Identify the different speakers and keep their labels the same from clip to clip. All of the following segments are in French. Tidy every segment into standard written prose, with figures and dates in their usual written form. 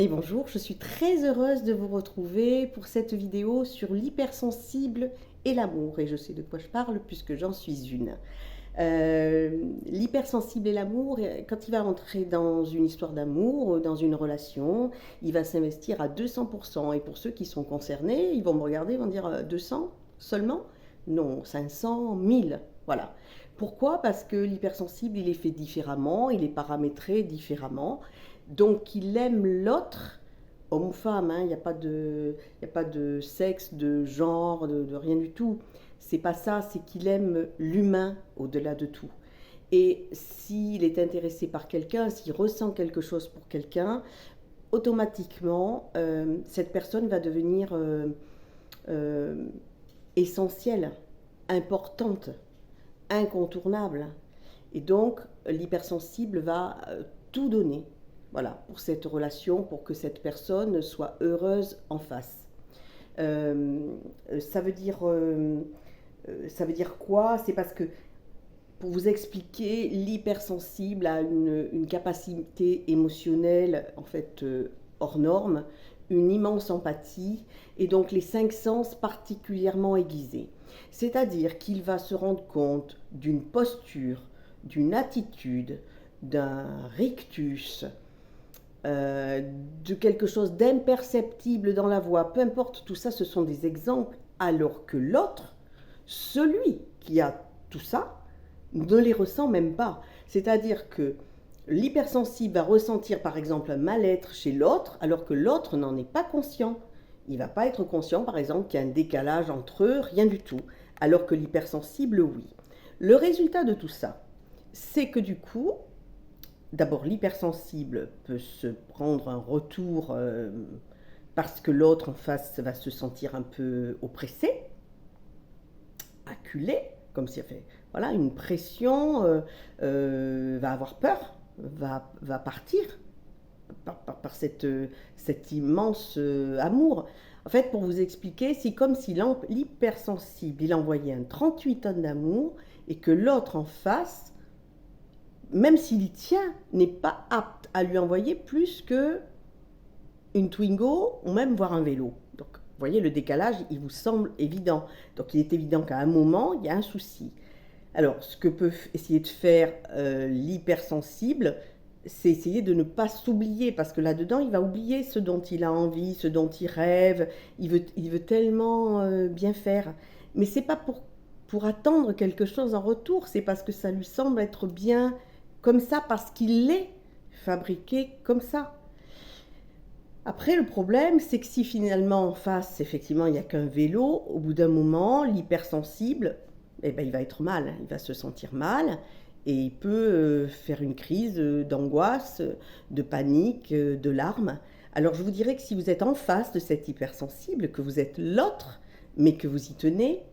Speaker 1: Et bonjour, je suis très heureuse de vous retrouver pour cette vidéo sur l'hypersensible et l'amour. Et je sais de quoi je parle puisque j'en suis une. L'hypersensible et l'amour, quand il va entrer dans une histoire d'amour, dans une relation, il va s'investir à 200%. Et pour ceux qui sont concernés, ils vont me regarder, ils vont dire 200 seulement? Non, 500, 1000. Voilà. Pourquoi? Parce que l'hypersensible, il est fait différemment, il est paramétré différemment. Donc il aime l'autre, homme ou femme, hein, il n'y a pas de sexe, de genre, de rien du tout. C'est pas ça, c'est qu'il aime l'humain au-delà de tout. Et s'il est intéressé par quelqu'un, s'il ressent quelque chose pour quelqu'un, automatiquement, cette personne va devenir euh, essentielle, importante, incontournable. Et donc, l'hypersensible va tout donner, voilà, pour cette relation, pour que cette personne soit heureuse en face. Euh, ça veut dire, ça veut dire quoi? C'est parce que, pour vous expliquer, l'hypersensible a une capacité émotionnelle en fait hors norme, une immense empathie et donc les cinq sens particulièrement aiguisés. C'est-à-dire qu'il va se rendre compte d'une posture, d'une attitude, d'un rictus, euh, de quelque chose d'imperceptible dans la voix, peu importe, tout ça, ce sont des exemples, alors que l'autre, celui qui a tout ça, ne les ressent même pas. C'est-à-dire que l'hypersensible va ressentir par exemple un mal-être chez l'autre, alors que l'autre n'en est pas conscient. Il ne va pas être conscient, par exemple, qu'il y a un décalage entre eux, rien du tout, alors que l'hypersensible, oui. Le résultat de tout ça, c'est que du coup, d'abord, l'hypersensible peut se prendre un retour parce que l'autre en face va se sentir un peu oppressé, acculé, comme si fait voilà, une pression, va avoir peur, va partir par cet immense amour. En fait, pour vous expliquer, c'est comme si l'hypersensible, il envoyait un 38 tonnes d'amour et que l'autre en face, même s'il y tient, n'est pas apte à lui envoyer plus que une Twingo ou même voir un vélo. Donc, vous voyez, le décalage, il vous semble évident. Donc, il est évident qu'à un moment, il y a un souci. Alors, ce que peut essayer de faire l'hypersensible, c'est essayer de ne pas s'oublier, parce que là-dedans, il va oublier ce dont il a envie, ce dont il rêve. Il veut tellement bien faire. Mais c'est pas pour attendre quelque chose en retour, c'est parce que ça lui semble être bien comme ça, parce qu'il est fabriqué comme ça. Après, le problème, c'est que si finalement en face, effectivement, il n'y a qu'un vélo, au bout d'un moment, l'hypersensible, eh ben, il va être mal, il va se sentir mal et il peut faire une crise d'angoisse, de panique, de larmes. Alors je vous dirais que si vous êtes en face de cet hypersensible, que vous êtes l'autre, mais que vous y tenez,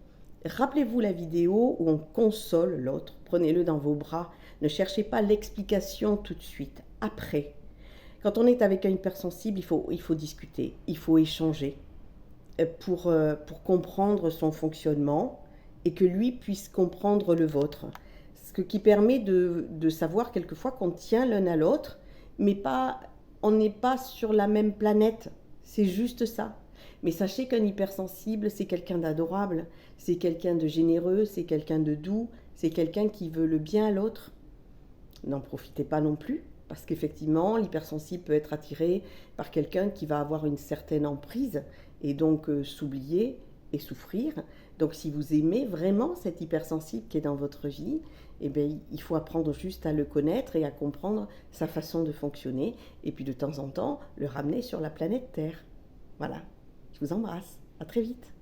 Speaker 1: rappelez-vous la vidéo où on console l'autre, prenez-le dans vos bras, ne cherchez pas l'explication tout de suite, après. Quand on est avec un hypersensible, il faut discuter, il faut échanger pour comprendre son fonctionnement et que lui puisse comprendre le vôtre. Ce qui permet de savoir quelquefois qu'on tient l'un à l'autre, mais pas, on n'est pas sur la même planète. C'est juste ça. Mais sachez qu'un hypersensible, c'est quelqu'un d'adorable, c'est quelqu'un de généreux, c'est quelqu'un de doux, c'est quelqu'un qui veut le bien à l'autre. N'en profitez pas non plus, parce qu'effectivement, l'hypersensible peut être attiré par quelqu'un qui va avoir une certaine emprise et donc s'oublier et souffrir. Donc si vous aimez vraiment cet hypersensible qui est dans votre vie, eh bien, il faut apprendre juste à le connaître et à comprendre sa façon de fonctionner et puis de temps en temps le ramener sur la planète Terre. Voilà, je vous embrasse, à très vite.